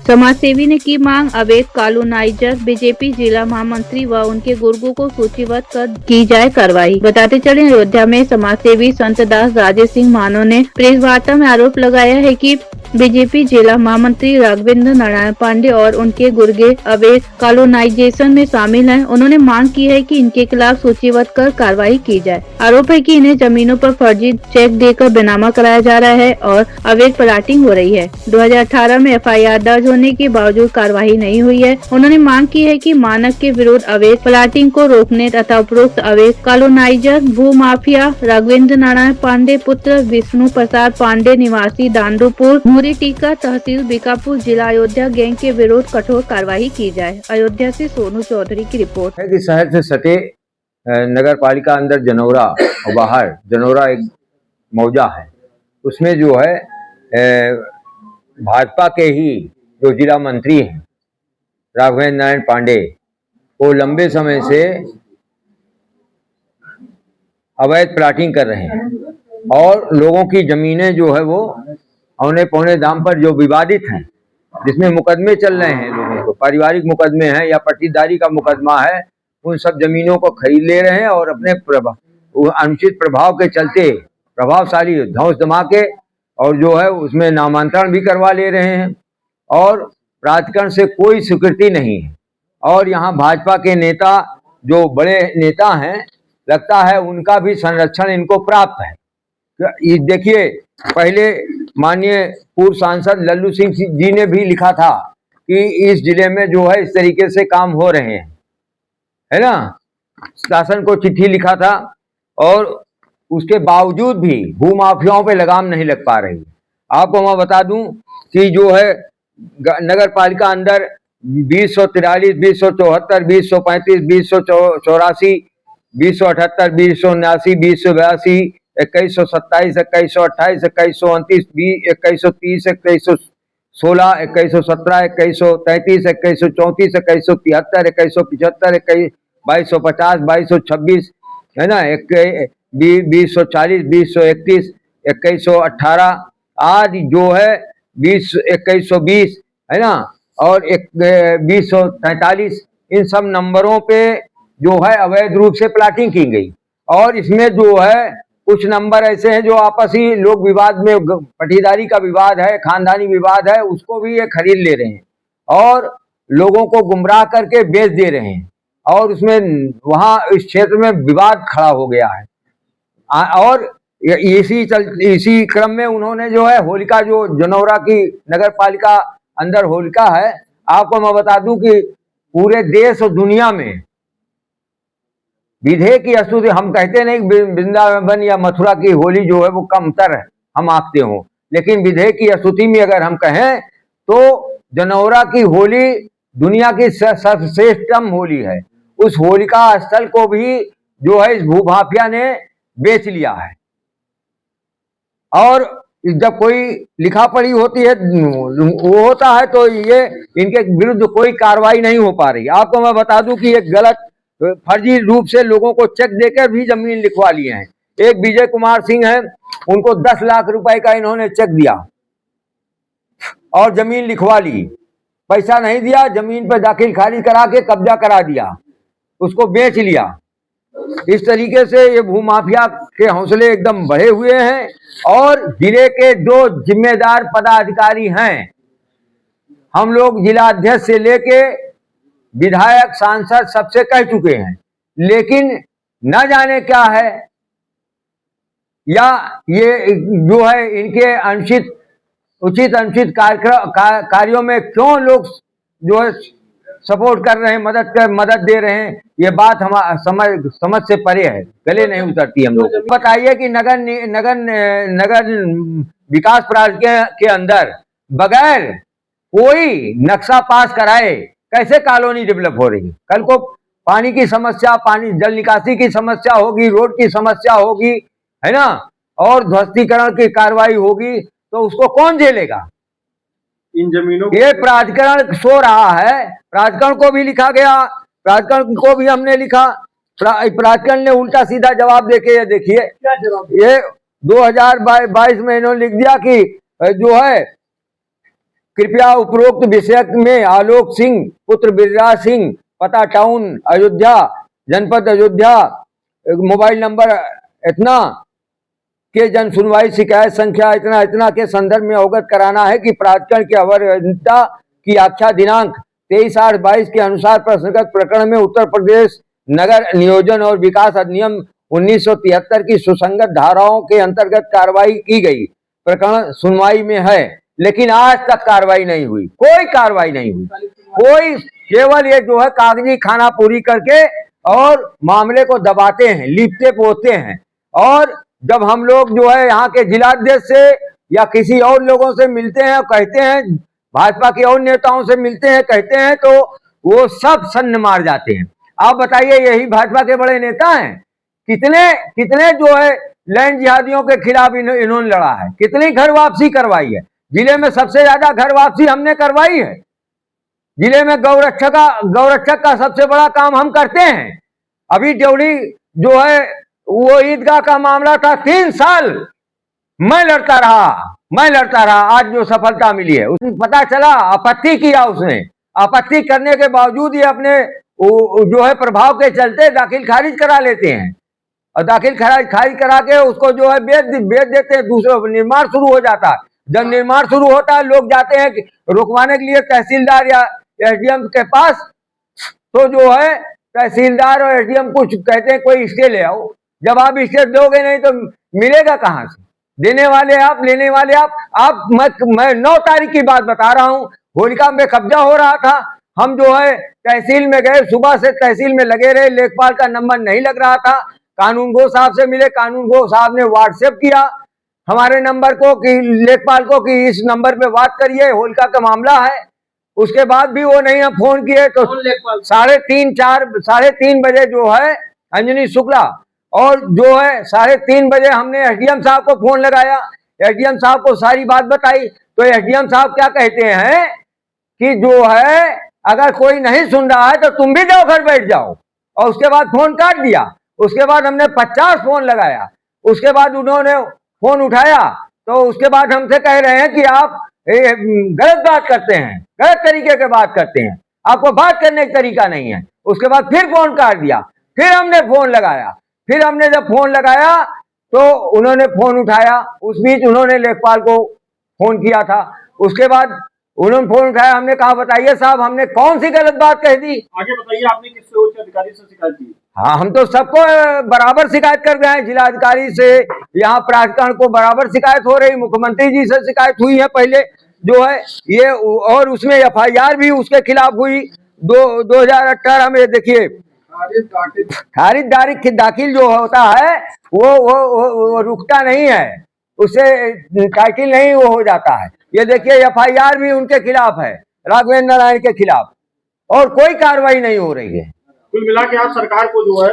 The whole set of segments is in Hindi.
समाजसेवी ने की मांग, अवैध कॉलोनाइजर बीजेपी जिला महामंत्री व उनके गुर्गों को सूचीबद्ध कर की जाए कार्रवाई। बताते चले, अयोध्या में समाजसेवी संतदास राजेश सिंह मानो ने प्रेस वार्ता में आरोप लगाया है कि बीजेपी जिला महामंत्री राघवेंद्र नारायण पांडे और उनके गुर्गे अवैध कॉलोनाइजेशन में शामिल हैं। उन्होंने मांग की है कि इनके खिलाफ सूचीबद्ध कर कार्रवाई की जाए। आरोप है कि इन्हें जमीनों पर फर्जी चेक देकर बेनामा कराया जा रहा है और अवैध प्लाटिंग हो रही है। 2018 में एफआईआर दर्ज होने के बावजूद कार्रवाई नहीं हुई है। उन्होंने मांग की है कि मानक के विरुद्ध अवैध प्लाटिंग को रोकने तथा उपरोक्त अवैध कॉलोनाइजर भू माफिया राघवेंद्र नारायण पांडे पुत्र विष्णु प्रसाद पांडे निवासी दांडूपुर टीका तहसील बीकापुर जिला अयोध्या गैंग के विरुद्ध कठोर कार्रवाई की जाए। अयोध्या से सोनू चौधरी की रिपोर्ट है कि शहर से सटे नगर पालिका अंदर जनौरा और बाहर जनौरा एक मौजा है, उसमें जो है भाजपा के ही जो जिला मंत्री हैं राघवेंद्र नारायण पांडे, वो लंबे समय से अवैध प्लाटिंग कर रहे हैं और लोगों की जमीनें जो है वो औने पौने दाम पर जो विवादित हैं, जिसमें मुकदमे चल रहे हैं, लोगों को पारिवारिक मुकदमे हैं या पट्टीदारी का मुकदमा है, उन सब जमीनों को खरीद ले रहे हैं और अपने अनुचित प्रभाव के चलते प्रभावशाली धौंस धमाके और जो है उसमें नामांतरण भी करवा ले रहे हैं और प्राधिकरण से कोई स्वीकृति नहीं है। और यहाँ भाजपा के नेता जो बड़े नेता हैं, लगता है उनका भी संरक्षण इनको प्राप्त है। देखिए, पहले माननीय पूर्व सांसद लल्लू सिंह जी ने भी लिखा था कि इस जिले में जो है इस तरीके से काम हो रहे हैं, है ना, शासन को चिट्ठी लिखा था और उसके बावजूद भी भूमाफियाओं पे लगाम नहीं लग पा रही। आपको मैं बता दूं कि जो है नगर पालिका अंदर 2043, 2074, 2035, 2084, 2078, 2079, 2082, 2127, 2128, 2129, 2130, 2116, 2117, 2133, 2134, 2173, 2175, 2250, 2226, है ना, 2040, 2031, 2118, आज जो है 2120, है ना, और 2043, इन सब नंबरों पे जो है अवैध रूप से प्लाटिंग की गई। और इसमें जो है कुछ नंबर ऐसे हैं जो आपसी लोग विवाद में, पटीदारी का विवाद है, खानदानी विवाद है, उसको भी ये खरीद ले रहे हैं और लोगों को गुमराह करके बेच दे रहे हैं और उसमें वहां इस क्षेत्र में विवाद खड़ा हो गया है। और इसी क्रम में उन्होंने जो है होलिका, जो जनौरा की नगर पालिका अंदर होलिका है, आपको मैं बता दूं कि पूरे देश और दुनिया में विधेय की स्तुति, हम कहते नहीं वृंदावन या मथुरा की होली जो है वो कमतर है, हम आंकते हो, लेकिन विधेय की स्तुति में अगर हम कहें तो जनौरा की होली दुनिया की सर्वश्रेष्ठतम होली है। उस होलिका स्थल को भी जो है इस भूमाफिया ने बेच लिया है और जब कोई लिखा पढ़ी होती है वो होता है तो ये इनके विरुद्ध कोई कार्रवाई नहीं हो पा रही। आपको मैं बता दूं कि एक गलत फर्जी रूप से लोगों को चेक देकर भी जमीन लिखवा लिए हैं। एक विजय कुमार सिंह है, उनको 10 लाख रुपए का इन्होंने चेक दिया और जमीन लिखवा ली, पैसा नहीं दिया, जमीन पर दाखिल खारिज करा के कब्जा करा दिया, उसको बेच लिया। इस तरीके से ये भूमाफिया के हौसले एकदम बढ़े हुए हैं और जिले के जो जिम्मेदार पदाधिकारी हैं, हम लोग जिला अध्यक्ष से लेके विधायक, सांसद सबसे कह चुके हैं, लेकिन न जाने क्या है, या ये जो है इनके उचित अनुचित कार्यों में क्यों लोग जो है सपोर्ट कर रहे हैं, मदद दे रहे हैं, ये बात हम समझ से परे है, गले नहीं उतरती हम लोग। बताइए कि नगर विकास प्राधिकरण के अंदर बगैर कोई नक्शा पास कराए कैसे कॉलोनी डेवलप हो रही है? कल को पानी की समस्या, पानी जल निकासी की समस्या होगी, रोड की समस्या होगी, है ना, और ध्वस्तीकरण की कार्रवाई होगी तो उसको कौन झेलेगा? इन जमीनों ये प्राधिकरण सो रहा है, प्राधिकरण को भी लिखा गया, प्राधिकरण को भी हमने लिखा, प्राधिकरण ने उल्टा सीधा जवाब देके, ये देखिए, ये 2022 में इन्होंने लिख दिया कि जो है कृपया उपरोक्त विषय में आलोक सिंह पुत्र बिरराज सिंह, पता टाउन अयोध्या, जनपद अयोध्या, मोबाइल नंबर इतना के जन सुनवाई शिकायत संख्या इतना इतना के संदर्भ में अवगत कराना है कि प्राधिकरण की अवैधता की आख्या दिनांक 23/8/22 के अनुसार प्रश्नगत प्रकरण में उत्तर प्रदेश नगर नियोजन और विकास अधिनियम 1973 की सुसंगत धाराओं के अंतर्गत कार्रवाई की गई। प्रकरण सुनवाई में है, लेकिन आज तक कार्रवाई नहीं हुई, कोई कार्रवाई नहीं हुई, कोई केवल ये जो है कागजी खाना पूरी करके और मामले को दबाते हैं, लिपते पोते हैं। और जब हम लोग जो है यहाँ के जिलाध्यक्ष से या किसी और लोगों से मिलते हैं और कहते हैं, भाजपा के और नेताओं से मिलते हैं कहते हैं, तो वो सब सन्न मार जाते हैं। आप बताइए, यही भाजपा के बड़े नेता हैं? कितने कितने जो है लैंड जिहादियों के खिलाफ इन्होंने लड़ा है, कितनी घर वापसी करवाई है। जिले में सबसे ज्यादा घर वापसी हमने करवाई है। जिले में गौरक्षक का सबसे बड़ा काम हम करते हैं। अभी ड्योढ़ी जो है वो ईदगाह का मामला था, 3 साल मैं लड़ता रहा। आज जो सफलता मिली है, उसमें पता चला आपत्ति किया उसने, आपत्ति करने के बावजूद ये अपने जो है प्रभाव के चलते दाखिल खारिज करा लेते हैं और दाखिल खारिज करा के उसको जो है बेच देते हैं। दूसरा निर्माण शुरू हो जाता है। जब निर्माण शुरू होता है, लोग जाते हैं रुकवाने के लिए तहसीलदार या एसडीएम के पास, तो जो है तहसीलदार और एसडीएम कुछ कहते हैं कोई स्टे ले आओ। जब आप स्टे दोगे नहीं तो मिलेगा कहाँ से? देने वाले आप, लेने वाले आप। मैं 9 तारीख की बात बता रहा हूँ। होलिका में कब्जा हो रहा था, हम जो है तहसील में गए, सुबह से तहसील में लगे रहे, लेखपाल का नंबर नहीं लग रहा था। कानून गो साहब से मिले, कानून गो साहब ने व्हाट्सएप किया हमारे नंबर को कि लेखपाल को कि इस नंबर पे बात करिए, होलिका का मामला है। उसके बाद भी वो नहीं, हम फोन किए तो 3:30 बजे जो है अंजनी शुक्ला, और जो है 3:30 बजे हमने एसडीएम साहब को फोन लगाया, एसडीएम साहब को सारी बात बताई। तो एसडीएम साहब क्या कहते हैं कि जो है अगर कोई नहीं सुन रहा है तो तुम भी जाओ घर बैठ जाओ, और उसके बाद फोन काट दिया। उसके बाद हमने 50 फोन लगाया, उसके बाद उन्होंने फोन उठाया, तो उसके बाद हमसे कह रहे हैं कि आप गलत बात करते हैं, गलत तरीके के बात करते हैं, आपको बात करने का तरीका नहीं है। उसके बाद फिर फोन काट दिया, फिर हमने फोन लगाया, फिर हमने जब फोन लगाया तो उन्होंने फोन उठाया। उस बीच उन्होंने लेखपाल को फोन किया था, उसके बाद उन्होंने फोन उठाया। हमने कहा बताइए साहब, हमने कौन सी गलत बात कह दी? आगे बताइए, आपने किससे उच्च अधिकारी से शिकायत की? हाँ, हम तो सबको बराबर शिकायत कर रहे हैं, जिलाधिकारी से, यहाँ प्राधिकरण को बराबर शिकायत हो रही, मुख्यमंत्री जी से शिकायत हुई है पहले जो है ये, और उसमें एफआईआर भी उसके खिलाफ हुई 2018 में। देखिए खारिज दाखिल जो होता है वो रुकता नहीं है, उससे टाइटिल नहीं वो हो जाता है। ये देखिए एफआईआर भी उनके खिलाफ है, राघवेंद्र नारायण के खिलाफ, और कोई कार्रवाई नहीं हो रही है। कुल मिला के आप सरकार को जो है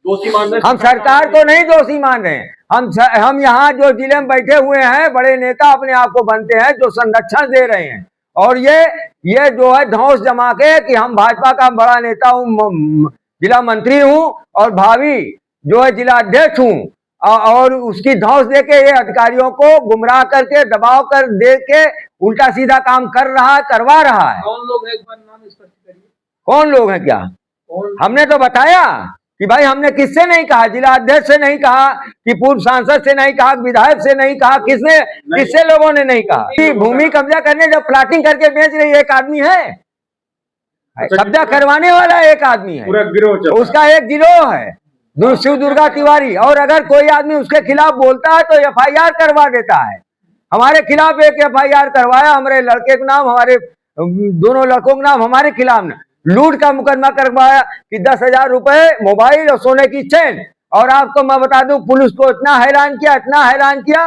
दोषी मान रहे हैं? हम सरकार को नहीं दोषी मान रहे हैं। हम यहाँ जो जिले में बैठे हुए हैं, बड़े नेता अपने आप को बनते हैं, जो संरक्षण दे रहे हैं, और ये जो है धौंस जमा के कि हम भाजपा का बड़ा नेता हूँ, जिला मंत्री हूँ और भावी जो है जिला अध्यक्ष हूँ, और उसकी धौंस देके ये अधिकारियों को गुमराह करके दबाव कर दे के उल्टा सीधा काम करवा रहा है। कौन लोग हैं, एक बार नाम स्पष्ट करिए। कौन लोग हैं? क्या हमने तो बताया कि भाई हमने किससे नहीं कहा, जिला अध्यक्ष से नहीं कहा, कि पूर्व सांसद से नहीं कहा, विधायक से नहीं कहा, किससे लोगों ने नहीं कहा कि भूमि कब्जा करने जब प्लाटिंग करके बेच रही एक आदमी है, कब्जा करवाने वाला एक आदमी है, पूरा गिरोह, उसका एक गिरोह है शिव दुर्गा तिवारी, और अगर कोई आदमी उसके खिलाफ बोलता है तो एफआईआर करवा देता है। हमारे खिलाफ एक एफआईआर करवाया, हमारे लड़के के नाम, हमारे दोनों लड़कों के नाम हमारे खिलाफ न लूट का मुकदमा करवाया कि 10,000 रुपए, मोबाइल और सोने की चेन। और आपको मैं बता दूं, पुलिस को इतना हैरान किया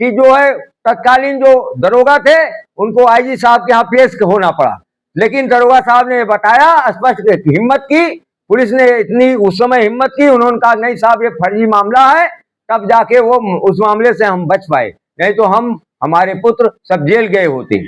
कि जो है तत्कालीन जो दरोगा थे उनको आईजी साहब के यहाँ पेश होना पड़ा। लेकिन दरोगा साहब ने बताया, स्पष्ट हिम्मत की, पुलिस ने इतनी उस समय हिम्मत की, उन्होंने कहा नहीं साहब ये फर्जी मामला है, तब जाके वो उस मामले से हम बच पाए, नहीं तो हमारे पुत्र सब जेल गए होते।